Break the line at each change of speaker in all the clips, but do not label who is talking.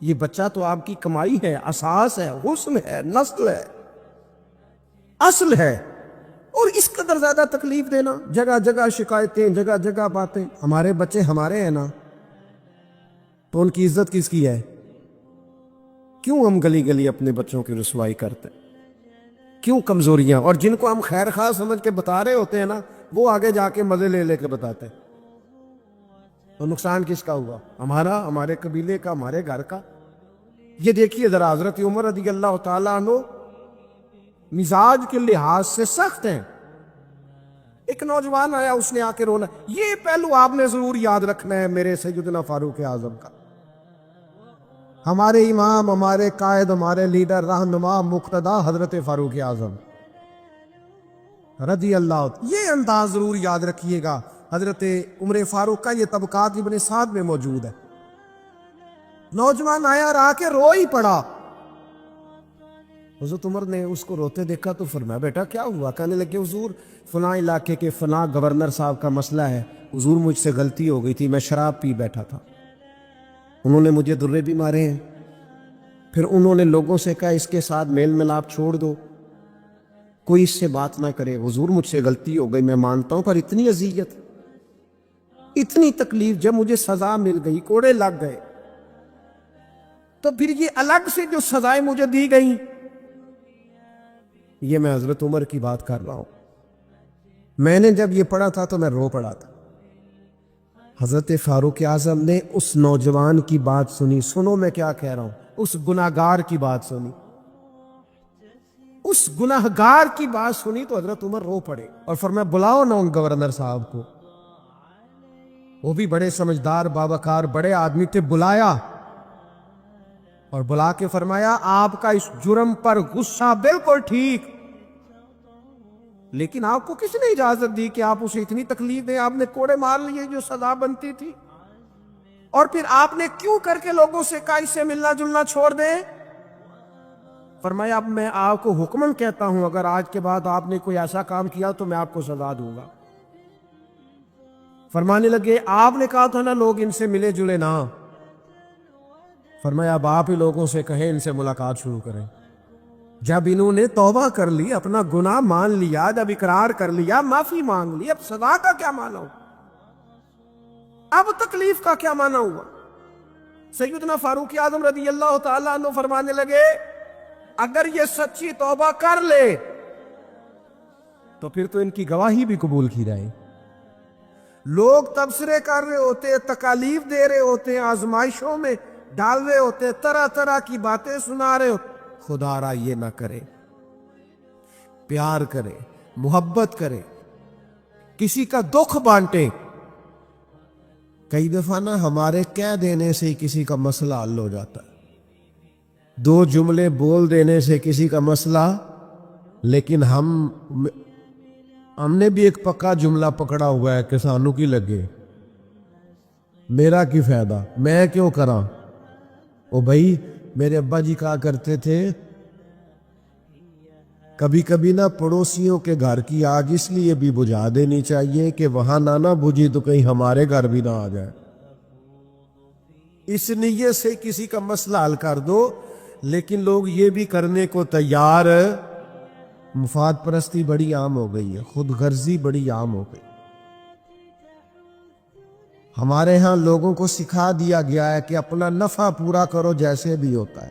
یہ بچہ تو آپ کی کمائی ہے، اساس ہے، حسن ہے، نسل ہے، اصل ہے، اور اس قدر زیادہ تکلیف دینا، جگہ جگہ شکایتیں، جگہ جگہ باتیں۔ ہمارے بچے ہمارے ہیں نا، تو ان کی عزت کس کی ہے؟ کیوں ہم گلی گلی اپنے بچوں کی رسوائی کرتے ہیں؟ کیوں کمزوریاں؟ اور جن کو ہم خیر خواہ سمجھ کے بتا رہے ہوتے ہیں نا، وہ آگے جا کے مزے لے لے کے بتاتے ہیں۔ تو نقصان کس کا ہوا؟ ہمارا، ہمارے قبیلے کا، ہمارے گھر کا۔ یہ دیکھیے ذرا، حضرت عمر رضی اللہ تعالیٰ عنہ مزاج کے لحاظ سے سخت ہیں۔ ایک نوجوان آیا، اس نے آ کے رونا۔ یہ پہلو آپ نے ضرور یاد رکھنا ہے میرے سیدنا فاروق اعظم کا، ہمارے امام، ہمارے قائد، ہمارے لیڈر، رہنما، مقتدی حضرت فاروق اعظم رضی اللہ۔ یہ انداز ضرور یاد رکھیے گا حضرت عمر فاروق کا۔ یہ طبقات ابن سعد میں موجود ہے۔ نوجوان آیا اور آ کے رو ہی پڑا۔ حضرت عمر نے اس کو روتے دیکھا تو فرمایا، بیٹا کیا ہوا؟ کہنے لگے، حضور فلاں علاقے کے فلاں گورنر صاحب کا مسئلہ ہے، حضور مجھ سے غلطی ہو گئی تھی، میں شراب پی بیٹھا تھا، انہوں نے مجھے درے بھی مارے ہیں، پھر انہوں نے لوگوں سے کہا اس کے ساتھ میل ملاپ چھوڑ دو، کوئی اس سے بات نہ کرے، حضور مجھ سے غلطی ہو گئی، میں مانتا ہوں، پر اتنی اذیت، اتنی تکلیف، جب مجھے سزا مل گئی، کوڑے لگ گئے، تو پھر یہ الگ سے جو سزائیں مجھے دی گئیں، یہ میں حضرت عمر کی بات کر رہا ہوں۔ میں نے جب یہ پڑھا تھا تو میں رو پڑا تھا۔ حضرت فاروق اعظم نے اس نوجوان کی بات سنی، سنو میں کیا کہہ رہا ہوں، اس گناہگار کی بات سنی، اس گناہگار کی بات سنی تو حضرت عمر رو پڑے اور فرمایا، بلاؤ نا ان گورنر صاحب کو، وہ بھی بڑے سمجھدار، باوقار، بڑے آدمی تھے۔ بلایا اور بلا کے فرمایا، آپ کا اس جرم پر غصہ بالکل ٹھیک، لیکن آپ کو کس نے اجازت دی کہ آپ اسے اتنی تکلیف دیں؟ آپ نے کوڑے مار لیے جو سزا بنتی تھی، اور پھر آپ نے کیوں کر کے لوگوں سے کہا اس سے ملنا جلنا چھوڑ دیں؟ فرمایا، اب میں آپ کو حکمن کہتا ہوں، اگر آج کے بعد آپ نے کوئی ایسا کام کیا تو میں آپ کو سزا دوں گا۔ فرمانے لگے، آپ نے کہا تھا نا لوگ ان سے ملے جلے نہ۔ فرمایا، اب آپ ہی لوگوں سے کہیں ان سے ملاقات شروع کریں۔ جب انہوں نے توبہ کر لی، اپنا گناہ مان لیا، جب اقرار کر لیا، معافی مانگ لی، اب سزا کا کیا معنی ہوا؟ اب تکلیف کا کیا معنی ہوا؟ سیدنا فاروق اعظم رضی اللہ تعالیٰ عنہ فرمانے لگے، اگر یہ سچی توبہ کر لے تو پھر تو ان کی گواہی بھی قبول کی جائے۔ لوگ تبصرے کر رہے ہوتے، تکالیف دے رہے ہوتے، آزمائشوں میں ڈال رہے ہوتے، طرح طرح کی باتیں سنا رہے ہوتے، خدا را یہ نہ کرے، پیار کرے، محبت کرے، کسی کا دکھ بانٹے۔ کئی دفعہ نا ہمارے کہہ دینے سے کسی کا مسئلہ حل ہو جاتا ہے، دو جملے بول دینے سے کسی کا مسئلہ، لیکن ہم نے بھی ایک پکا جملہ پکڑا ہوا ہے کہ سانو کی لگے، میرا کی فائدہ، میں کیوں کراں؟ او بھائی، میرے ابا جی کہا کرتے تھے، کبھی کبھی نہ پڑوسیوں کے گھر کی آگ اس لیے بھی بجھا دینی چاہیے کہ وہاں نہ بجھی تو کہیں ہمارے گھر بھی نہ آ جائے۔ اس نیت سے کسی کا مسئلہ حل کر دو، لیکن لوگ یہ بھی کرنے کو تیار، مفاد پرستی بڑی عام ہو گئی ہے، خود غرضی بڑی عام ہو گئی۔ ہمارے ہاں لوگوں کو سکھا دیا گیا ہے کہ اپنا نفع پورا کرو جیسے بھی ہوتا ہے۔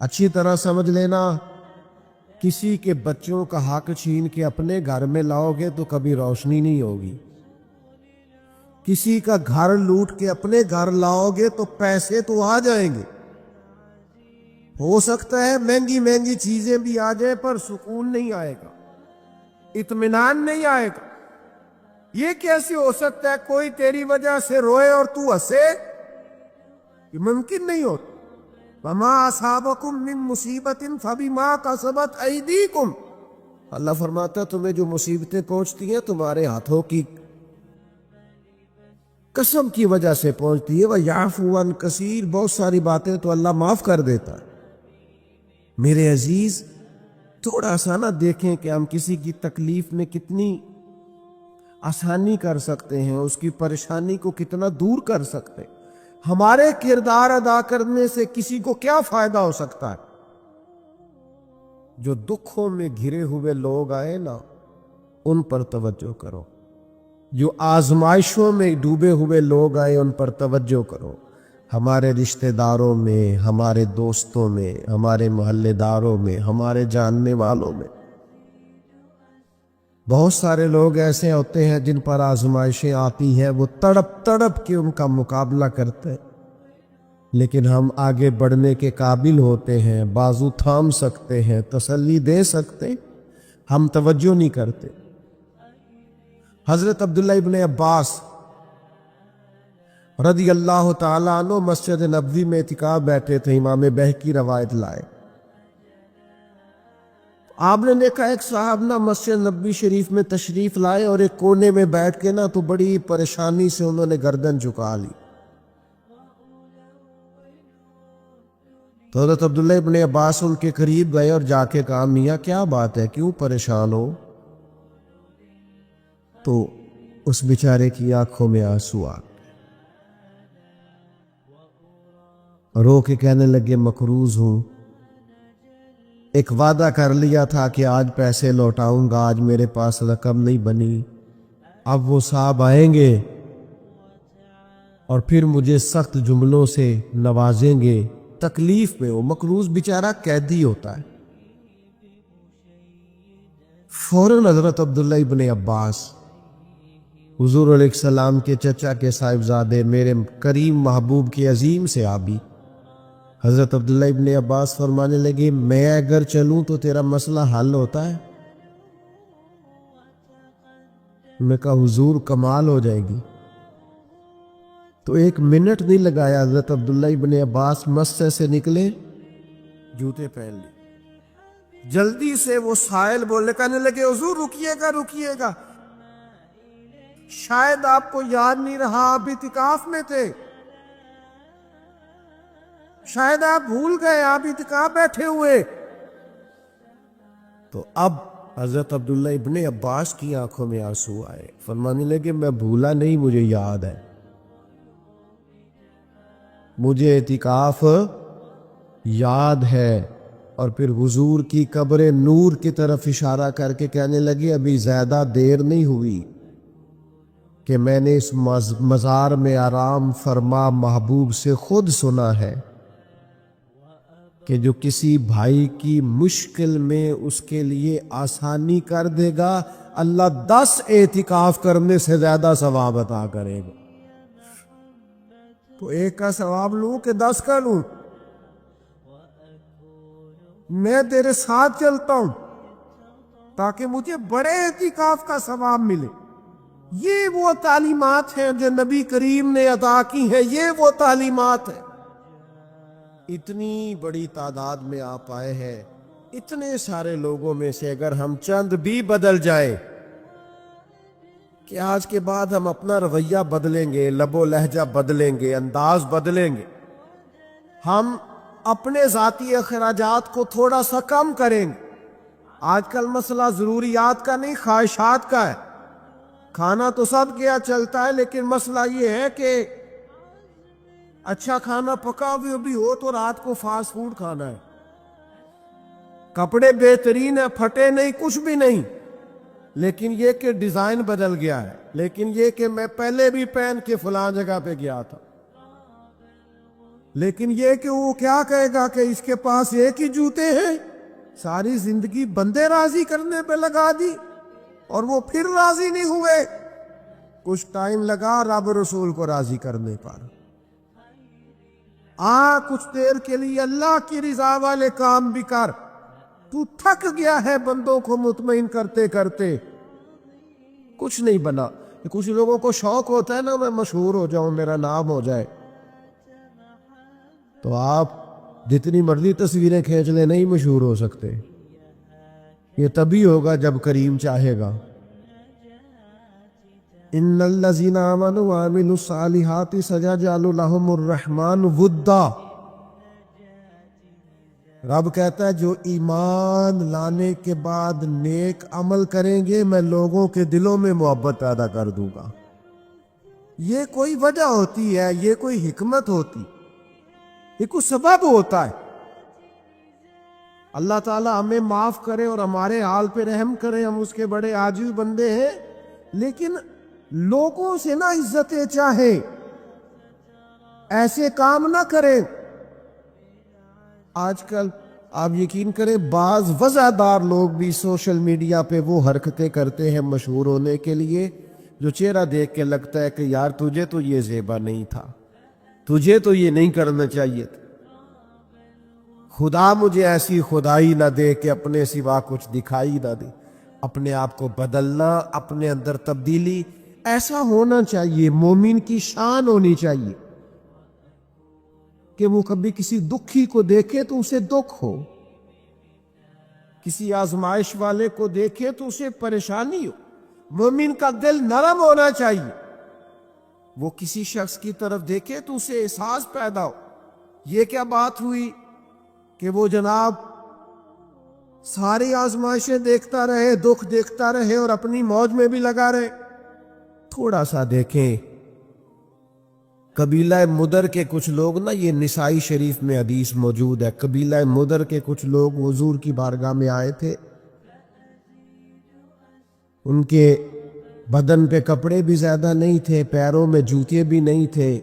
اچھی طرح سمجھ لینا، کسی کے بچوں کا حق چھین کے اپنے گھر میں لاؤ گے تو کبھی روشنی نہیں ہوگی۔ کسی کا گھر لوٹ کے اپنے گھر لاؤ گے تو پیسے تو آ جائیں گے، ہو سکتا ہے مہنگی مہنگی چیزیں بھی آ جائیں، پر سکون نہیں آئے گا، اطمینان نہیں آئے گا۔ یہ کیسے ہو سکتا ہے کوئی تیری وجہ سے روئے اور تو ہنسے؟ یہ ممکن نہیں ہوتا۔ وَمَا أَصَابَكُم مِّن مُّصِيبَةٍ فَبِمَا كَسَبَتْ أَيْدِيكُمْ، اللہ فرماتا ہے تمہیں جو مصیبتیں پہنچتی ہیں تمہارے ہاتھوں کی قسم کی وجہ سے پہنچتی ہے۔ وَيَعْفُو عَن كَثِيرٍ، بہت ساری باتیں تو اللہ معاف کر دیتا ہے۔ میرے عزیز، تھوڑا سا نہ دیکھیں کہ ہم کسی کی تکلیف میں کتنی آسانی کر سکتے ہیں، اس کی پریشانی کو کتنا دور کر سکتے ہیں۔ ہمارے کردار ادا کرنے سے کسی کو کیا فائدہ ہو سکتا ہے؟ جو دکھوں میں گھرے ہوئے لوگ آئے نا، ان پر توجہ کرو۔ جو آزمائشوں میں ڈوبے ہوئے لوگ آئے، ان پر توجہ کرو۔ ہمارے رشتہ داروں میں، ہمارے دوستوں میں، ہمارے محلے داروں میں، ہمارے جاننے والوں میں بہت سارے لوگ ایسے ہوتے ہیں جن پر آزمائشیں آتی ہیں، وہ تڑپ تڑپ کے ان کا مقابلہ کرتے ہیں، لیکن ہم آگے بڑھنے کے قابل ہوتے ہیں، بازو تھام سکتے ہیں، تسلی دے سکتے، ہم توجہ نہیں کرتے۔ حضرت عبداللہ ابن عباس رضی اللہ تعالیٰ عنہ مسجد نبوی میں اعتکاف بیٹھے تھے، امام بہقی روایت لائے۔ آپ نے دیکھا ایک صاحب نا مسجد نبوی شریف میں تشریف لائے اور ایک کونے میں بیٹھ کے نا تو بڑی پریشانی سے انہوں نے گردن جھکا لی۔ تو حضرت عبداللہ ابن عباس ان کے قریب گئے اور جا کے کہا، میاں کیا بات ہے، کیوں پریشان ہو؟ تو اس بیچارے کی آنکھوں میں آنسو آ گئے، رو کے کہنے لگے، مقروض ہوں، ایک وعدہ کر لیا تھا کہ آج پیسے لوٹاؤں گا، آج میرے پاس رقم نہیں بنی، اب وہ صاحب آئیں گے اور پھر مجھے سخت جملوں سے نوازیں گے، تکلیف میں ہو۔ مقروض بیچارہ قیدی ہوتا ہے۔ فوراً حضرت عبداللہ ابن عباس حضور علیہ السلام کے چچا کے صاحبزادے، میرے کریم محبوب کے عظیم صحابی حضرت عبداللہ ابن عباس فرمانے لگے، میں اگر چلوں تو تیرا مسئلہ حل ہوتا ہے؟ میں کہا حضور کمال ہو جائے گی۔ تو ایک منٹ نہیں لگایا، حضرت عبداللہ ابن عباس مسجد سے نکلے، جوتے پہن لیے، جلدی سے وہ سائل بولنے کہنے لگے، حضور رکیے گا رکیے گا، شاید آپ کو یاد نہیں رہا آپ اعتکاف میں تھے، شاید آپ بھول گئے، آپ اعتکاف بیٹھے ہوئے۔ تو اب حضرت عبداللہ ابن عباس کی آنکھوں میں آنسو آئے، فرمانے لگے، میں بھولا نہیں، مجھے یاد ہے، مجھے اعتکاف یاد ہے۔ اور پھر حضور کی قبر نور کی طرف اشارہ کر کے کہنے لگے، ابھی زیادہ دیر نہیں ہوئی کہ میں نے اس مزار میں آرام فرما محبوب سے خود سنا ہے کہ جو کسی بھائی کی مشکل میں اس کے لیے آسانی کر دے گا، اللہ 10 اعتکاف کرنے سے زیادہ ثواب عطا کرے گا۔ تو ایک کا ثواب لوں کہ 10 کا لوں؟ میں تیرے ساتھ چلتا ہوں تاکہ مجھے بڑے اعتکاف کا ثواب ملے۔ یہ وہ تعلیمات ہیں جو نبی کریم نے عطا کی ہیں، یہ وہ تعلیمات ہیں۔ اتنی بڑی تعداد میں آپ آئے ہیں، اتنے سارے لوگوں میں سے اگر ہم چند بھی بدل جائیں کہ آج کے بعد ہم اپنا رویہ بدلیں گے، لب و لہجہ بدلیں گے، انداز بدلیں گے، ہم اپنے ذاتی اخراجات کو تھوڑا سا کم کریں گے۔ آج کل مسئلہ ضروریات کا نہیں، خواہشات کا ہے۔ کھانا تو سب کیا چلتا ہے، لیکن مسئلہ یہ ہے کہ اچھا کھانا پکا ہوئے بھی ہو تو رات کو فاسٹ فوڈ کھانا ہے، کپڑے بہترین ہیں، پھٹے نہیں، کچھ بھی نہیں، لیکن یہ کہ ڈیزائن بدل گیا ہے، لیکن یہ کہ میں پہلے بھی پہن کے فلاں جگہ پہ گیا تھا، لیکن یہ کہ وہ کیا کہے گا کہ اس کے پاس ایک ہی جوتے ہیں، ساری زندگی بندے راضی کرنے پہ لگا دی اور وہ پھر راضی نہیں ہوئے۔ کچھ ٹائم لگا رب رسول کو راضی کرنے پر، کچھ دیر کے لیے اللہ کی رضا والے کام بھی کر، تو تھک گیا ہے بندوں کو مطمئن کرتے کرتے، کچھ نہیں بنا۔ کچھ لوگوں کو شوق ہوتا ہے نا، میں مشہور ہو جاؤں، میرا نام ہو جائے، تو آپ جتنی مرضی تصویریں کھینچ لیں، نہیں مشہور ہو سکتے۔ یہ تبھی ہوگا جب کریم چاہے گا۔ ان الذین آمنوا وعملوا الصالحات سیجعل لهم الرحمن ودا، رب کہتا ہے جو ایمان لانے کے بعد نیک عمل کریں گے، میں لوگوں کے دلوں میں محبت پیدا کر دوں گا۔ یہ کوئی وجہ ہوتی ہے، یہ کوئی حکمت ہوتی، یہ کوئی سبب ہوتا ہے۔ اللہ تعالیٰ ہمیں معاف کرے اور ہمارے حال پہ رحم کرے، ہم اس کے بڑے عاجز بندے ہیں، لیکن لوگوں سے نہ عزتیں چاہیں، ایسے کام نہ کریں۔ آج کل آپ یقین کریں بعض وضعدار لوگ بھی سوشل میڈیا پہ وہ حرکتیں کرتے ہیں مشہور ہونے کے لیے جو چہرہ دیکھ کے لگتا ہے کہ یار تجھے تو یہ زیبا نہیں تھا، تجھے تو یہ نہیں کرنا چاہیے تھا۔ خدا مجھے ایسی خدائی نہ دے کہ اپنے سوا کچھ دکھائی نہ دے۔ اپنے آپ کو بدلنا، اپنے اندر تبدیلی ایسا ہونا چاہیے، مومن کی شان ہونی چاہیے کہ وہ کبھی کسی دکھی کو دیکھے تو اسے دکھ ہو، کسی آزمائش والے کو دیکھے تو اسے پریشانی ہو۔ مومن کا دل نرم ہونا چاہیے، وہ کسی شخص کی طرف دیکھے تو اسے احساس پیدا ہو۔ یہ کیا بات ہوئی کہ وہ جناب ساری آزمائشیں دیکھتا رہے، دکھ دیکھتا رہے اور اپنی موج میں بھی لگا رہے۔ تھوڑا سا دیکھیں قبیلہ مدر کے کچھ لوگ نا، یہ نسائی شریف میں حدیث موجود ہے، قبیلہ مدر کے کچھ لوگ حضور کی بارگاہ میں آئے تھے، ان کے بدن پہ کپڑے بھی زیادہ نہیں تھے، پیروں میں جوتے بھی نہیں تھے،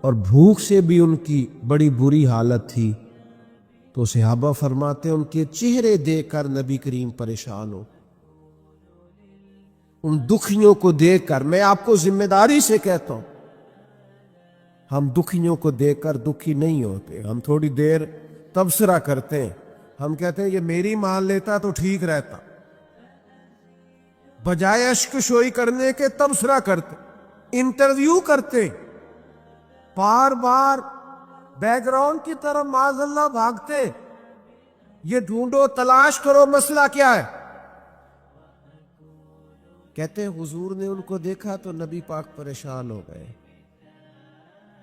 اور بھوک سے بھی ان کی بڑی بری حالت تھی۔ تو صحابہ فرماتے ان کے چہرے دیکھ کر نبی کریم پریشان ہو، ان دکھیوں کو دیکھ کر۔ میں آپ کو ذمہ داری سے کہتا ہوں، ہم دکھیوں کو دیکھ کر دکھی نہیں ہوتے، ہم تھوڑی دیر تبصرہ کرتے ہیں، ہم کہتے ہیں یہ میری مان لیتا تو ٹھیک رہتا، بجائے اشک شوئی کرنے کے تبصرہ کرتے، انٹرویو کرتے، بار بار بیک گراؤنڈ کی طرف معاذ اللہ بھاگتے، یہ ڈھونڈو تلاش کرو مسئلہ کیا ہے۔ کہتے ہیں حضور نے ان کو دیکھا تو نبی پاک پریشان ہو گئے،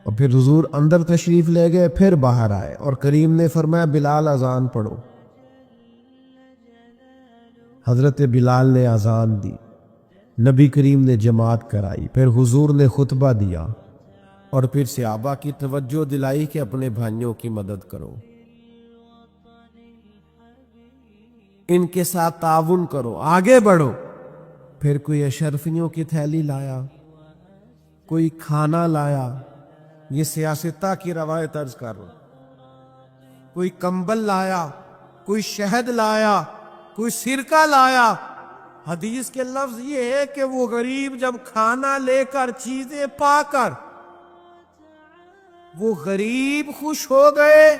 اور پھر حضور اندر تشریف لے گئے، پھر باہر آئے اور کریم نے فرمایا بلال اذان پڑھو۔ حضرت بلال نے اذان دی، نبی کریم نے جماعت کرائی، پھر حضور نے خطبہ دیا، اور پھر صحابہ کی توجہ دلائی کہ اپنے بھائیوں کی مدد کرو، ان کے ساتھ تعاون کرو، آگے بڑھو۔ پھر کوئی اشرفیوں کی تھیلی لایا، کوئی کھانا لایا، یہ سیاستہ کی روایت عرض کر رہا ہوں، کوئی کمبل لایا، کوئی شہد لایا، کوئی سرکہ لایا۔ حدیث کے لفظ یہ ہے کہ وہ غریب جب کھانا لے کر چیزیں پا کر وہ غریب خوش ہو گئے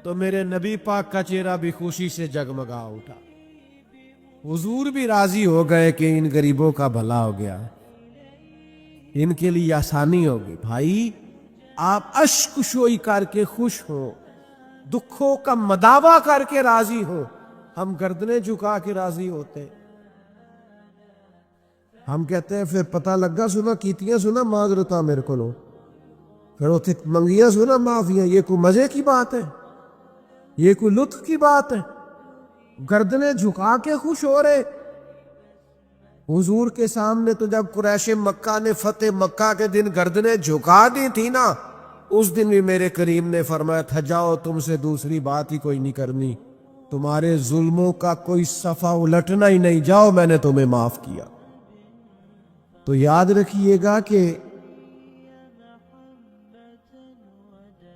تو میرے نبی پاک کا چہرہ بھی خوشی سے جگمگا اٹھا، حضور بھی راضی ہو گئے کہ ان غریبوں کا بھلا ہو گیا، ان کے لیے آسانی ہوگی۔ بھائی آپ اشک شوئی کر کے خوش ہو، دکھوں کا مداوع کر کے راضی ہو، ہم گردنیں جھکا کے راضی ہوتے ہیں۔ ہم کہتے ہیں پھر پتہ لگا سنا کیتیاں سنا معذرتاں میرے کو لو، پھر اتنے منگیاں سنا معافیاں، یہ کوئی مزے کی بات ہے؟ یہ کوئی لطف کی بات ہے؟ گردنیں جھکا کے خوش ہو رہے۔ حضور کے سامنے تو جب قریش مکہ نے فتح مکہ کے دن گردنیں جھکا دی تھی نا، اس دن بھی میرے کریم نے فرمایا تھا جاؤ تم سے دوسری بات ہی کوئی نہیں کرنی، تمہارے ظلموں کا کوئی صفحہ الٹنا ہی نہیں، جاؤ میں نے تمہیں معاف کیا۔ تو یاد رکھیے گا کہ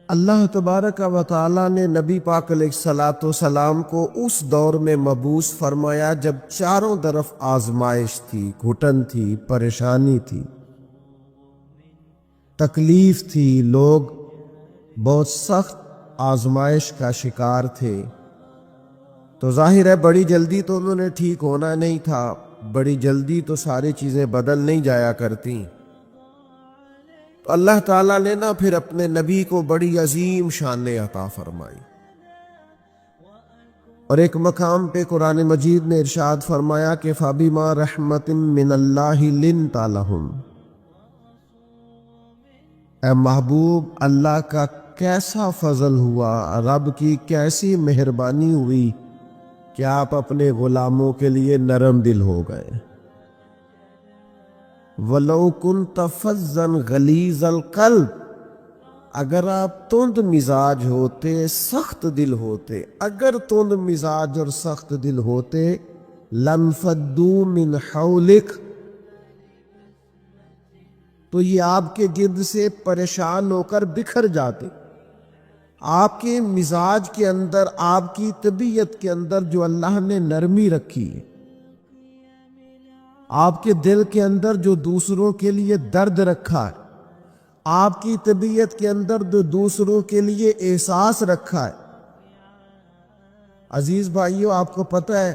اللہ تبارک و تعالیٰ نے نبی پاک علیہ الصلاۃ والسلام کو اس دور میں مبعوث فرمایا جب چاروں طرف آزمائش تھی، گھٹن تھی، پریشانی تھی، تکلیف تھی، لوگ بہت سخت آزمائش کا شکار تھے۔ تو ظاہر ہے بڑی جلدی تو انہوں نے ٹھیک ہونا نہیں تھا، بڑی جلدی تو ساری چیزیں بدل نہیں جایا کرتی۔ تو اللہ تعالیٰ نے نا پھر اپنے نبی کو بڑی عظیم شانیں عطا فرمائی، اور ایک مقام پہ قرآن مجید نے ارشاد فرمایا کہ فَبِمَا رَحْمَةٍ مِّنَ اللَّهِ لِنْتَ لَهُمْ۔ اے محبوب، اللہ کا کیسا فضل ہوا، رب کی کیسی مہربانی ہوئی کہ آپ اپنے غلاموں کے لیے نرم دل ہو گئے۔ وَلَوْ كُنْتَ فَظًّا غَلِيظَ الْقَلْبِ، اگر آپ تند مزاج ہوتے، سخت دل ہوتے، اگر تند مزاج اور سخت دل ہوتے، لَانْفَضُّوا مِنْ حَوْلِكَ، تو یہ آپ کے گرد سے پریشان ہو کر بکھر جاتے۔ آپ کے مزاج کے اندر، آپ کی طبیعت کے اندر جو اللہ نے نرمی رکھی ہے، آپ کے دل کے اندر جو دوسروں کے لیے درد رکھا ہے، آپ کی طبیعت کے اندر جو دوسروں کے لیے احساس رکھا ہے، عزیز بھائیو، آپ کو پتہ ہے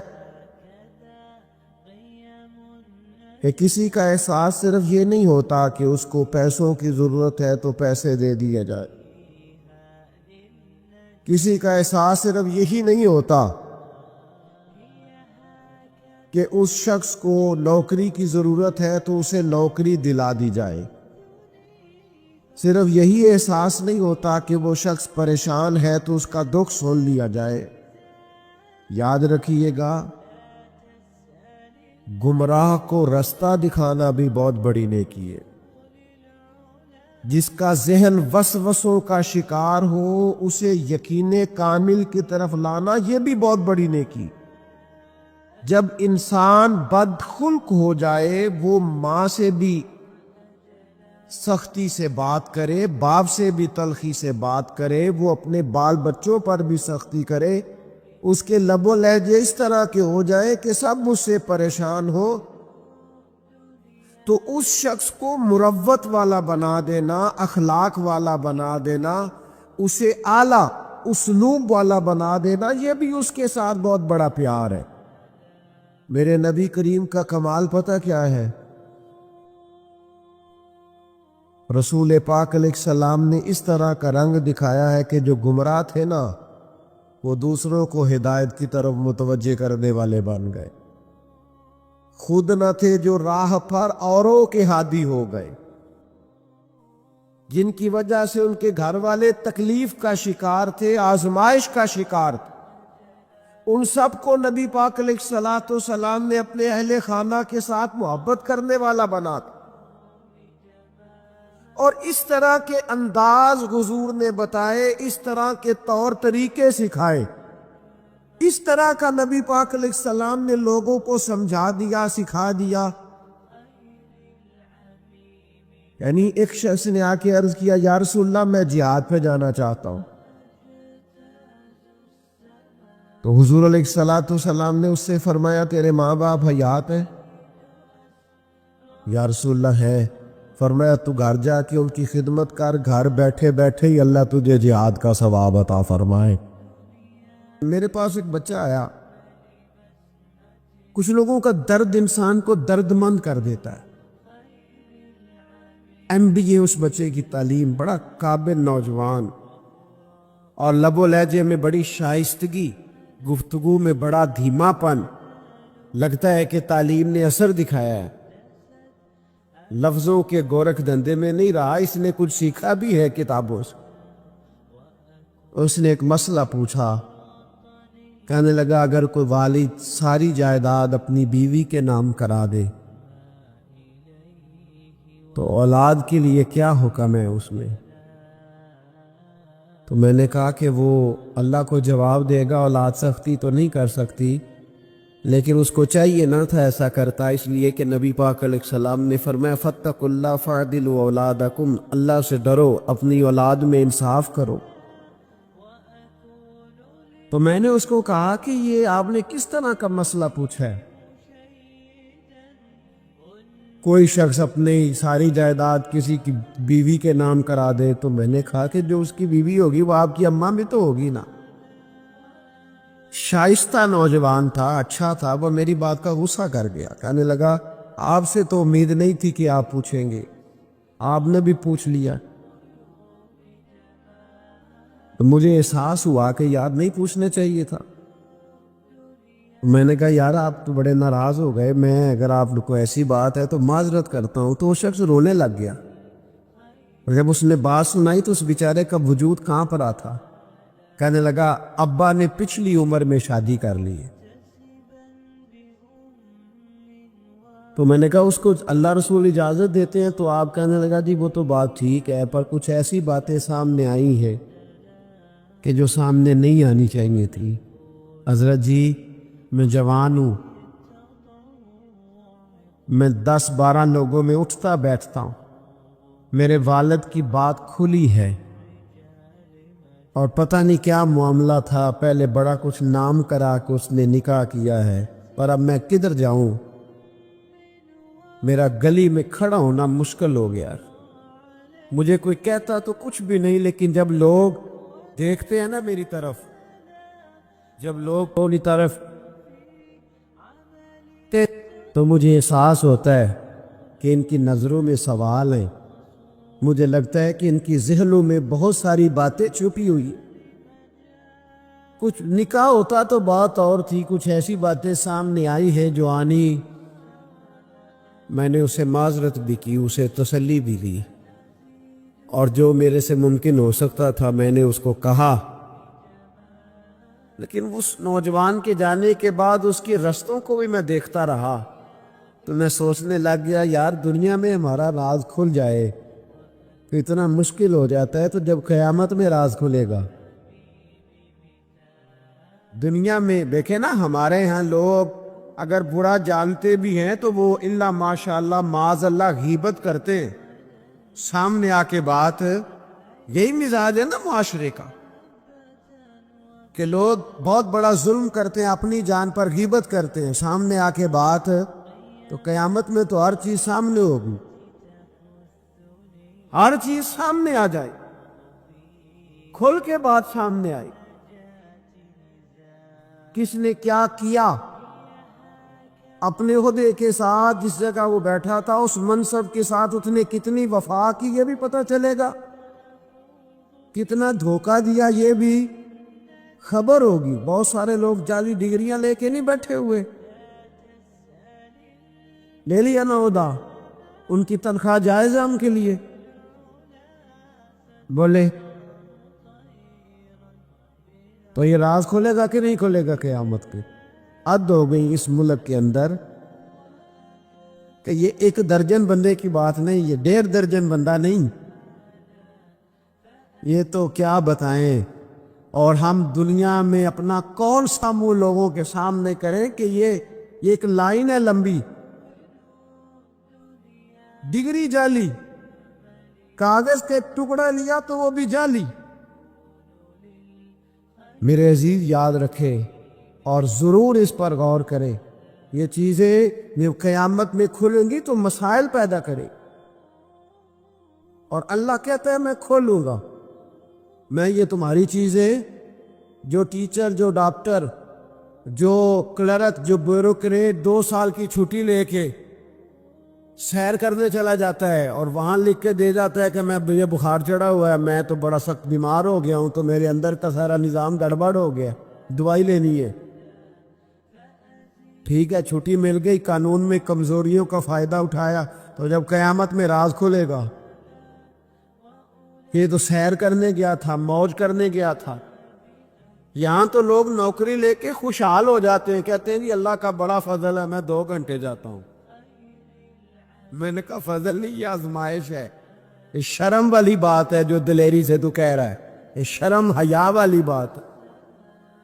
کہ کسی کا احساس صرف یہ نہیں ہوتا کہ اس کو پیسوں کی ضرورت ہے تو پیسے دے دیے جائے، کسی کا احساس صرف یہی نہیں ہوتا کہ اس شخص کو نوکری کی ضرورت ہے تو اسے نوکری دلا دی جائے، صرف یہی احساس نہیں ہوتا کہ وہ شخص پریشان ہے تو اس کا دکھ سن لیا جائے۔ یاد رکھیے گا، گمراہ کو رستہ دکھانا بھی بہت بڑی نیکی ہے، جس کا ذہن وسوسوں کا شکار ہو اسے یقین کامل کی طرف لانا، یہ بھی بہت بڑی نیکی۔ جب انسان بد خلق ہو جائے، وہ ماں سے بھی سختی سے بات کرے، باپ سے بھی تلخی سے بات کرے، وہ اپنے بال بچوں پر بھی سختی کرے، اس کے لب و لہجے اس طرح کے ہو جائیں کہ سب اس سے پریشان ہو، تو اس شخص کو مروت والا بنا دینا، اخلاق والا بنا دینا، اسے اعلیٰ اسلوب والا بنا دینا، یہ بھی اس کے ساتھ بہت بڑا پیار ہے۔ میرے نبی کریم کا کمال پتہ کیا ہے؟ رسول پاک علیہ السلام نے اس طرح کا رنگ دکھایا ہے کہ جو گمراہ تھے نا، وہ دوسروں کو ہدایت کی طرف متوجہ کرنے والے بن گئے، خود نہ تھے جو راہ پر اوروں کے ہادی ہو گئے، جن کی وجہ سے ان کے گھر والے تکلیف کا شکار تھے، آزمائش کا شکار تھے، ان سب کو نبی پاک علیہ السلام نے اپنے اہل خانہ کے ساتھ محبت کرنے والا بنا دیا، اور اس طرح کے انداز حضور نے بتائے، اس طرح کے طور طریقے سکھائے، اس طرح کا نبی پاک علیہ السلام نے لوگوں کو سمجھا دیا، سکھا دیا۔ یعنی ایک شخص نے آ کے عرض کیا، یا رسول اللہ میں جہاد پہ جانا چاہتا ہوں، تو حضور علیہ السلام نے اس سے فرمایا، تیرے ماں باپ حیات ہیں؟ یا رسول اللہ ہے۔ فرمایا، تو گھر جا کے ان کی خدمت کر، گھر بیٹھے بیٹھے ہی اللہ تجھے جہاد کا ثواب عطا فرمائے۔ میرے پاس ایک بچہ آیا، کچھ لوگوں کا درد انسان کو درد مند کر دیتا ہے۔ MBA اس بچے کی تعلیم، بڑا قابل نوجوان، اور لب و لہجے میں بڑی شائستگی، گفتگو میں بڑا دھیما پن، لگتا ہے کہ تعلیم نے اثر دکھایا ہے، لفظوں کے گورکھ دھندے میں نہیں رہا، اس نے کچھ سیکھا بھی ہے کتابوں سے۔ اس نے ایک مسئلہ پوچھا، کہنے لگا، اگر کوئی والد ساری جائیداد اپنی بیوی کے نام کرا دے تو اولاد کے لیے کیا حکم ہے اس میں؟ تو میں نے کہا کہ وہ اللہ کو جواب دے گا، اولاد سختی تو نہیں کر سکتی، لیکن اس کو چاہیے نہ تھا ایسا کرتا، اس لیے کہ نبی پاک علیہ السلام نے فرمایا، فَاتَّقُوا اللَّهَ فَاعْدِلُوا أَوْلَادَكُمْ، اللہ سے ڈرو، اپنی اولاد میں انصاف کرو۔ تو میں نے اس کو کہا کہ یہ آپ نے کس طرح کا مسئلہ پوچھا ہے؟ کوئی شخص اپنی ساری جائیداد کسی کی بیوی کے نام کرا دے، تو میں نے کہا کہ جو اس کی بیوی ہوگی وہ آپ کی اماں بھی تو ہوگی نا۔ شائستہ نوجوان تھا، اچھا تھا، وہ میری بات کا غصہ کر گیا، کہنے لگا، آپ سے تو امید نہیں تھی کہ آپ پوچھیں گے، آپ نے بھی پوچھ لیا۔ تو مجھے احساس ہوا کہ یار نہیں پوچھنا چاہیے تھا۔ میں نے کہا، یار آپ تو بڑے ناراض ہو گئے، میں اگر آپ کو ایسی بات ہے تو معذرت کرتا ہوں۔ تو وہ شخص رونے لگ گیا، اور جب اس نے بات سنائی تو اس بیچارے کا وجود کہاں پر تھا، کہنے لگا، ابا نے پچھلی عمر میں شادی کر لی ہے۔ تو میں نے کہا اس کو اللہ رسول اجازت دیتے ہیں؟ تو آپ کہنے لگا جی وہ تو بات ٹھیک ہے، پر کچھ ایسی باتیں سامنے آئی ہیں کہ جو سامنے نہیں آنی چاہیے تھی۔ حضرت جی میں جوان ہوں، میں 10-12 لوگوں میں اٹھتا بیٹھتا ہوں، میرے والد کی بات کھلی ہے اور پتہ نہیں کیا معاملہ تھا، پہلے بڑا کچھ نام کرا کہ اس نے نکاح کیا ہے، پر اب میں کدھر جاؤں؟ میرا گلی میں کھڑا ہونا مشکل ہو گیا۔ مجھے کوئی کہتا تو کچھ بھی نہیں، لیکن جب لوگ دیکھتے ہیں نا میری طرف، جب لوگ میری طرف تو مجھے احساس ہوتا ہے کہ ان کی نظروں میں سوال ہیں، مجھے لگتا ہے کہ ان کی ذہنوں میں بہت ساری باتیں چھپی ہوئی۔ کچھ نکاح ہوتا تو بات اور تھی، کچھ ایسی باتیں سامنے آئی ہیں جو آنی۔ میں نے اسے معذرت بھی کی، اسے تسلی بھی دی، اور جو میرے سے ممکن ہو سکتا تھا میں نے اس کو کہا۔ لیکن اس نوجوان کے جانے کے بعد اس کے رستوں کو بھی میں دیکھتا رہا تو میں سوچنے لگ گیا یار دنیا میں ہمارا راز کھل جائے تو اتنا مشکل ہو جاتا ہے، تو جب قیامت میں راز کھلے گا؟ دنیا میں دیکھیں نا، ہمارے ہاں لوگ اگر برا جانتے بھی ہیں تو وہ الا ماشاء اللہ معاذ اللہ غیبت کرتے ہیں، سامنے آ کے بات۔ یہی مزاج ہے نا معاشرے کا کہ لوگ بہت بڑا ظلم کرتے ہیں، اپنی جان پر غیبت کرتے ہیں، سامنے آ کے بات تو قیامت میں تو ہر چیز سامنے ہوگی، ہر چیز سامنے آ جائے، کھل کے بات سامنے آئی، کس نے کیا کیا، اپنے عہدے کے ساتھ جس جگہ وہ بیٹھا تھا اس منصب کے ساتھ اس نے کتنی وفا کی یہ بھی پتہ چلے گا، کتنا دھوکہ دیا یہ بھی خبر ہوگی۔ بہت سارے لوگ جعلی ڈگریاں لے کے نہیں بیٹھے ہوئے، لے لیا نا عہدہ، ان کی تنخواہ جائز ہے ان کے لیے، بولے تو یہ راز کھلے گا کہ نہیں کھلے گا قیامت کے؟ حد ہو گئی اس ملک کے اندر کہ یہ 1 درجن بندے کی بات نہیں، یہ 1.5 درجن بندہ نہیں، یہ تو کیا بتائیں۔ اور ہم دنیا میں اپنا کون سا منہ لوگوں کے سامنے کریں کہ یہ ایک لائن ہے لمبی، ڈگری جعلی، کاغذ کے ٹکڑا لیا تو وہ بھی جعلی۔ میرے عزیز یاد رکھے اور ضرور اس پر غور کریں، یہ چیزیں جب قیامت میں کھلیں گی تو مسائل پیدا کرے، اور اللہ کہتا ہے میں کھولوں گا، میں یہ تمہاری چیزیں، جو ٹیچر، جو ڈاکٹر، جو کلرک، جو بیوروکریٹ 2 سال کی چھٹی لے کے سیر کرنے چلا جاتا ہے اور وہاں لکھ کے دے جاتا ہے کہ مجھے بخار چڑھا ہوا ہے، میں تو بڑا سخت بیمار ہو گیا ہوں، تو میرے اندر کا سارا نظام گڑبڑ ہو گیا، دوائی لینی ہے، ٹھیک ہے چھٹی مل گئی، قانون میں کمزوریوں کا فائدہ اٹھایا، تو جب قیامت میں راز کھلے گا یہ تو سیر کرنے گیا تھا، موج کرنے گیا تھا۔ یہاں تو لوگ نوکری لے کے خوشحال ہو جاتے ہیں، کہتے ہیں جی اللہ کا بڑا فضل ہے میں 2 گھنٹے جاتا ہوں۔ میں نے کہا فضل نہیں، یہ آزمائش ہے، یہ شرم والی بات ہے جو دلیری سے تو کہہ رہا ہے، یہ شرم حیا والی بات ہے۔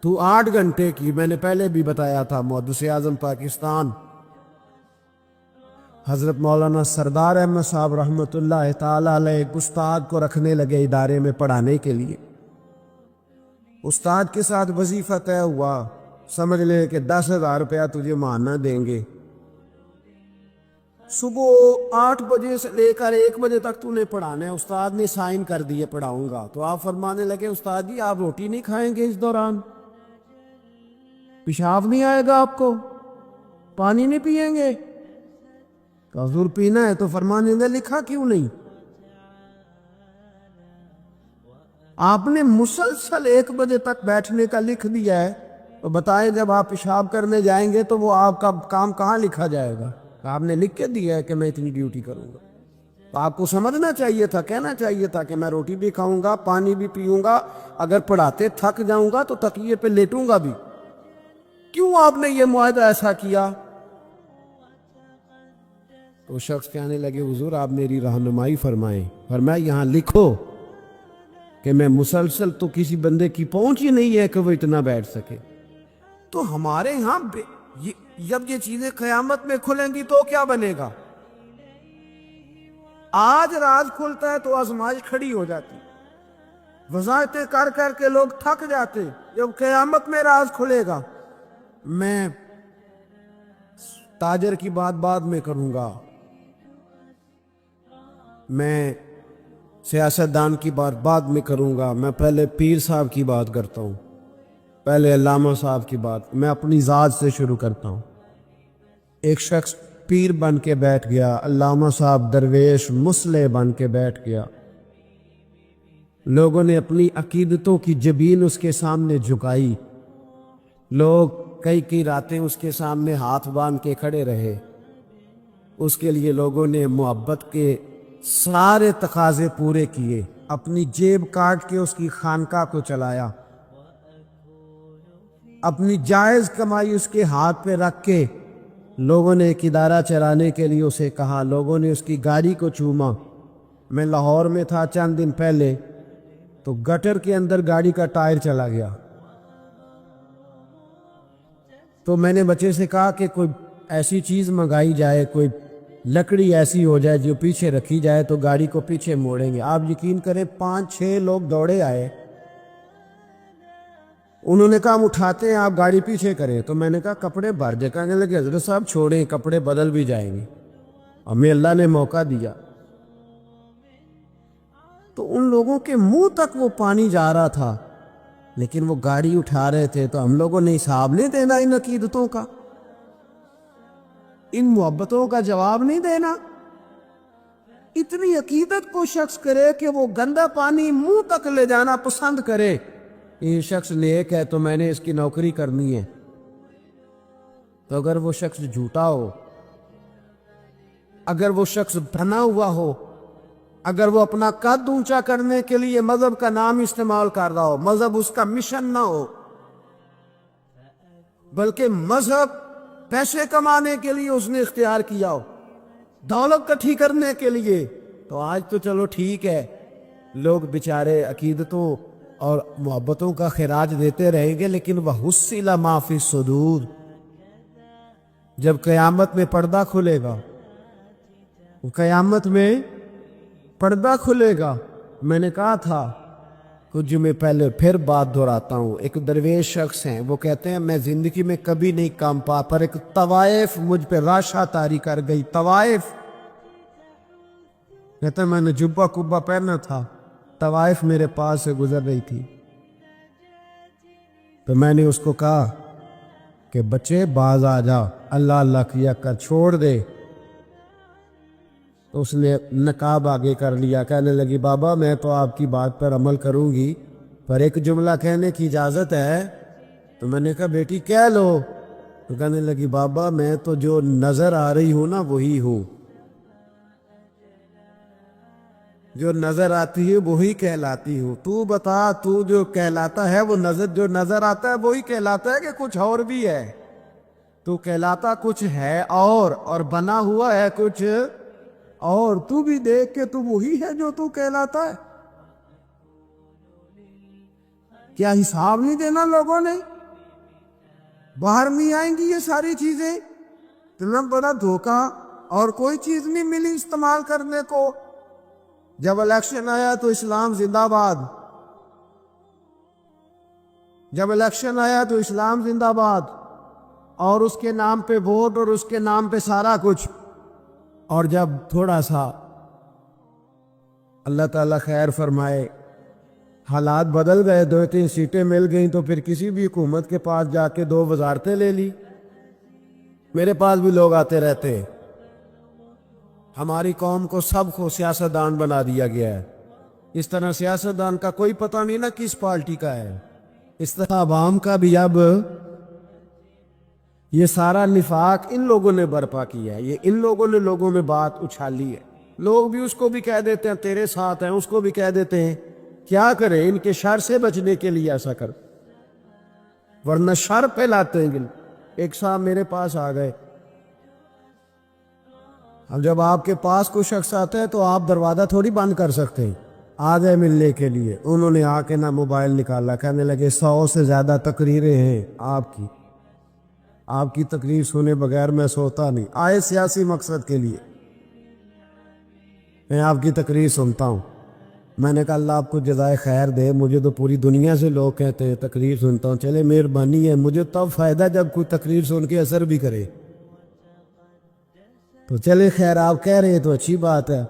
تو 8 گھنٹے کی، میں نے پہلے بھی بتایا تھا، محدث اعظم پاکستان حضرت مولانا سردار احمد صاحب رحمۃ اللہ تعالی علیہ ایک استاد کو رکھنے لگے ادارے میں پڑھانے کے لیے۔ استاد کے ساتھ وظیفہ طے ہوا، سمجھ لے کہ 10,000 روپیہ تجھے ماہانہ دیں گے، صبح 8 بجے سے لے کر 1 بجے تک تو نے پڑھانا ہے۔ استاد نے سائن کر دیے پڑھاؤں گا، تو آپ فرمانے لگے استاد جی آپ روٹی نہیں کھائیں گے اس دوران؟ پیشاب نہیں آئے گا آپ کو؟ پانی نہیں پئیں گے؟ حضور پینا ہے، تو فرمانے لگے لکھا کیوں نہیں؟ آپ نے مسلسل 1 بجے تک بیٹھنے کا لکھ دیا ہے، تو بتائیں جب آپ پیشاب کرنے جائیں گے تو وہ آپ کا کام کہاں لکھا جائے گا؟ آپ نے لکھ کے دیا ہے کہ میں اتنی ڈیوٹی کروں گا، تو آپ کو سمجھنا چاہیے تھا، کہنا چاہیے تھا کہ میں روٹی بھی کھاؤں گا، پانی بھی پیوں گا، اگر پڑھاتے تھک جاؤں گا تو تکیے پہ لیٹوں گا بھی۔ کیوں آپ نے یہ معاہدہ ایسا کیا؟ تو شخص کہنے لگے حضور آپ میری رہنمائی فرمائیں. فرمایا یہاں لکھو کہ میں مسلسل تو کسی بندے کی پہنچ ہی نہیں ہے کہ وہ اتنا بیٹھ سکے. تو ہمارے ہاں جب یہ چیزیں قیامت میں کھلیں گی تو کیا بنے گا؟ آج راز کھلتا ہے تو آزمائش کھڑی ہو جاتی، وضاحتیں کر کر کے لوگ تھک جاتے. جب قیامت میں راز کھلے گا، میں تاجر کی بات بعد میں کروں گا، میں سیاستدان کی بات بعد میں کروں گا، میں پہلے پیر صاحب کی بات کرتا ہوں، پہلے علامہ صاحب کی بات. میں اپنی ذات سے شروع کرتا ہوں. ایک شخص پیر بن کے بیٹھ گیا، علامہ صاحب درویش مصلح بن کے بیٹھ گیا. لوگوں نے اپنی عقیدتوں کی جبین اس کے سامنے جھکائی. لوگ کئی راتیں اس کے سامنے ہاتھ باندھ کے کھڑے رہے. اس کے لیے لوگوں نے محبت کے سارے تقاضے پورے کیے، اپنی جیب کاٹ کے اس کی خانقاہ کو چلایا، اپنی جائز کمائی اس کے ہاتھ پہ رکھ کے لوگوں نے ایک ادارہ چلانے کے لیے اسے کہا. لوگوں نے اس کی گاڑی کو چوما. میں لاہور میں تھا چند دن پہلے، تو گٹر کے اندر گاڑی کا ٹائر چلا گیا. تو میں نے بچے سے کہا کہ کوئی ایسی چیز منگائی جائے، کوئی لکڑی ایسی ہو جائے جو پیچھے رکھی جائے تو گاڑی کو پیچھے موڑیں گے. آپ یقین کریں 5-6 لوگ دوڑے آئے. انہوں نے کہا ہم اٹھاتے ہیں، آپ گاڑی پیچھے کریں. تو میں نے کہا کپڑے بھر جائے. کہنے لگے حضرت صاحب چھوڑیں، کپڑے بدل بھی جائیں گے. ہمیں اللہ نے موقع دیا. تو ان لوگوں کے منہ تک وہ پانی جا رہا تھا، لیکن وہ گاڑی اٹھا رہے تھے. تو ہم لوگوں نے حساب نہیں دینا ان عقیدتوں کا، ان محبتوں کا جواب نہیں دینا. اتنی عقیدت کو شخص کرے کہ وہ گندا پانی منہ تک لے جانا پسند کرے. یہ شخص نیک ہے تو میں نے اس کی نوکری کرنی ہے. تو اگر وہ شخص جھوٹا ہو، اگر وہ شخص بنا ہوا ہو، اگر وہ اپنا قد اونچا کرنے کے لیے مذہب کا نام استعمال کر رہا ہو، مذہب اس کا مشن نہ ہو، بلکہ مذہب پیسے کمانے کے لیے اس نے اختیار کیا ہو، دولت اکٹھی کرنے کے لیے، تو آج تو چلو ٹھیک ہے، لوگ بیچارے عقیدتوں اور محبتوں کا خراج دیتے رہیں گے. لیکن وَحُصِّلَ مَا فِي الصُّدُورِ، جب قیامت میں پردہ کھلے گا، قیامت میں پردہ کھلے گا. میں نے کہا تھا کچھ جمعے پہلے، پھر بات دہراتا ہوں. ایک درویش شخص ہیں، وہ کہتے ہیں میں زندگی میں کبھی نہیں کام پا، پر ایک طوائف مجھ پہ راشا طاری کر گئی. طوائف کہتے ہیں میں نے جبہ کبہ پہنا تھا، طوائف میرے پاس سے گزر رہی تھی. تو میں نے اس کو کہا کہ بچے باز آ جا، اللہ اللہ کیا کر، چھوڑ دے. تو اس نے نقاب آگے کر لیا. کہنے لگی بابا میں تو آپ کی بات پر عمل کروں گی، پر ایک جملہ کہنے کی اجازت ہے؟ تو میں نے کہا بیٹی کہہ لو. تو کہنے لگی بابا میں تو جو نظر آ رہی ہوں نا وہی ہوں، جو نظر آتی ہے وہی کہلاتی ہوں. تو بتا تو جو کہلاتا ہے وہ جو نظر آتا ہے وہی کہلاتا ہے کہ کچھ اور بھی ہے؟ تو کہلاتا کچھ ہے اور بنا ہوا ہے کچھ اور. تو بھی دیکھ کے تو وہی ہے جو تو کہلاتا ہے. کیا حساب نہیں دینا لوگوں نے؟ باہر نہیں آئیں گی یہ ساری چیزیں؟ اتنا بڑا دھوکہ، اور کوئی چیز نہیں ملی استعمال کرنے کو. جب الیکشن آیا تو اسلام زندہ باد، جب الیکشن آیا تو اسلام زندہ باد، اور اس کے نام پہ ووٹ اور اس کے نام پہ سارا کچھ. اور جب تھوڑا سا اللہ تعالیٰ خیر فرمائے حالات بدل گئے، 2-3 سیٹیں مل گئیں، تو پھر کسی بھی حکومت کے پاس جا کے 2 وزارتیں لے لی. میرے پاس بھی لوگ آتے رہتے ہیں. ہماری قوم کو سب کو سیاستدان بنا دیا گیا ہے. اس طرح سیاستدان کا کوئی پتہ نہیں نا کس پارٹی کا ہے. اس طرح عوام کا بھی اب یہ سارا نفاق ان لوگوں نے برپا کیا ہے. یہ ان لوگوں نے لوگوں میں بات اچھالی ہے. لوگ بھی اس کو بھی کہہ دیتے ہیں تیرے ساتھ ہیں، اس کو بھی کہہ دیتے ہیں. کیا کریں؟ ان کے شر سے بچنے کے لیے ایسا کر، ورنہ شر پھیلاتے ہیں. ایک صاحب میرے پاس آ گئے، اب جب آپ کے پاس کوئی شخص آتا ہے تو آپ دروازہ تھوڑی بند کر سکتے ہیں، آ گئے ملنے کے لیے، انہوں نے آ کے نہ موبائل نکالا، کہنے لگے 100 سے زیادہ تقریریں ہیں آپ کی تقریر سنے بغیر میں سوتا نہیں، آئے سیاسی مقصد کے لیے، میں آپ کی تقریر سنتا ہوں۔ میں نے کہا اللہ آپ کو جزائے خیر دے، مجھے تو پوری دنیا سے لوگ کہتے ہیں تقریر سنتا ہوں، چلے مہربانی ہے، مجھے تب فائدہ جب کوئی تقریر سن کے اثر بھی کرے، تو چلے خیر آپ کہہ رہے ہیں تو اچھی بات ہے۔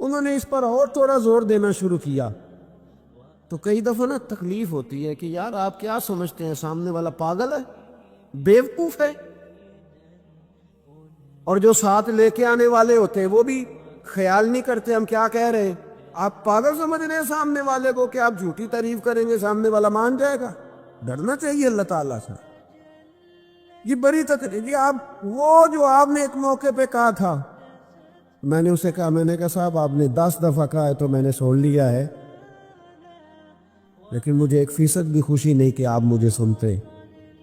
انہوں نے اس پر اور تھوڑا زور دینا شروع کیا، تو کئی دفعہ نا تکلیف ہوتی ہے کہ یار آپ کیا سمجھتے ہیں سامنے والا پاگل ہے، بیوقوف ہے، اور جو ساتھ لے کے آنے والے ہوتے ہیں وہ بھی خیال نہیں کرتے ہم کیا کہہ رہے ہیں، آپ پاگل سمجھ رہے ہیں سامنے والے کو کہ آپ جھوٹی تعریف کریں گے سامنے والا مان جائے گا۔ ڈرنا چاہیے اللہ تعالیٰ سے، یہ بڑی تکلیف۔ یہ آپ وہ جو آپ نے ایک موقع پہ کہا تھا، میں نے اسے کہا، میں نے کہا صاحب آپ نے 10 دفعہ کہا ہے تو میں نے سن لیا ہے، لیکن مجھے 1% بھی خوشی نہیں کہ آپ مجھے سنتے،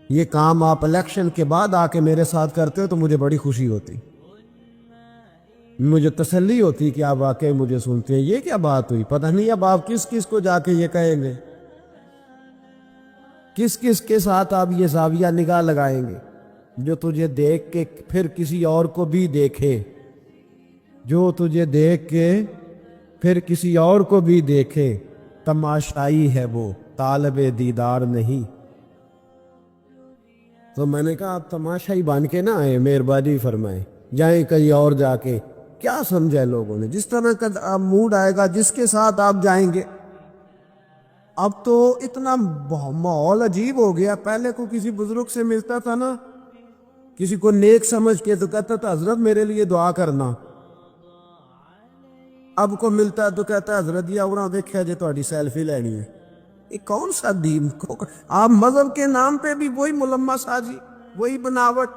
یہ کام آپ الیکشن کے بعد آ کے میرے ساتھ کرتے ہو تو مجھے بڑی خوشی ہوتی، مجھے تسلی ہوتی کہ آپ واقعی مجھے سنتے ہیں۔ یہ کیا بات ہوئی، پتہ نہیں اب آپ کس کس کو جا کے یہ کہیں گے، کس کس کے ساتھ آپ یہ زاویہ نگاہ لگائیں گے، جو تجھے دیکھ کے پھر کسی اور کو بھی دیکھے، جو تجھے دیکھ کے پھر کسی اور کو بھی دیکھے، تماشائی ہے وہ طالب دیدار نہیں۔ تو میں نے کہا آپ تماشائی بن کے نہ آئے، مہربانی فرمائیں، جائیں کہیں اور جا کے، کیا سمجھا ہے لوگوں نے، جس طرح کا موڈ آئے گا جس کے ساتھ آپ جائیں گے۔ اب تو اتنا ماحول عجیب ہو گیا، پہلے کو کسی بزرگ سے ملتا تھا نا، کسی کو نیک سمجھ کے تو کہتا تھا حضرت میرے لیے دعا کرنا، اب کو ملتا ہے تو کہتا ہے حضرت یہ اور دیکھا جائے تھوڑی سیلفی لینی ہے۔ یہ کون سا دین کو، آپ مذہب کے نام پہ بھی وہی ملمہ سازی، وہی بناوٹ۔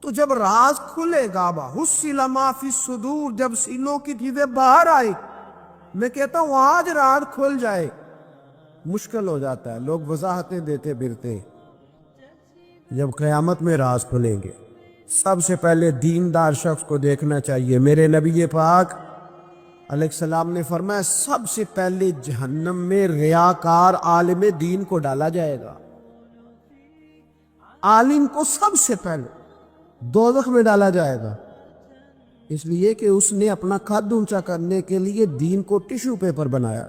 تو جب راز کھلے گا، حصل ما فی الصدور، جب سینوں کی چیزیں باہر آئی، میں کہتا ہوں آج راز کھل جائے مشکل ہو جاتا ہے، لوگ وضاحتیں دیتے پھرتے، جب قیامت میں راز کھلیں گے سب سے پہلے دیندار شخص کو دیکھنا چاہیے۔ میرے نبی پاک علیہ السلام نے فرمایا سب سے پہلے جہنم میں ریاکار عالم دین کو ڈالا جائے گا، عالم کو سب سے پہلے دوزخ میں ڈالا جائے گا، اس لیے کہ اس نے اپنا قد اونچا کرنے کے لیے دین کو ٹیشو پیپر بنایا۔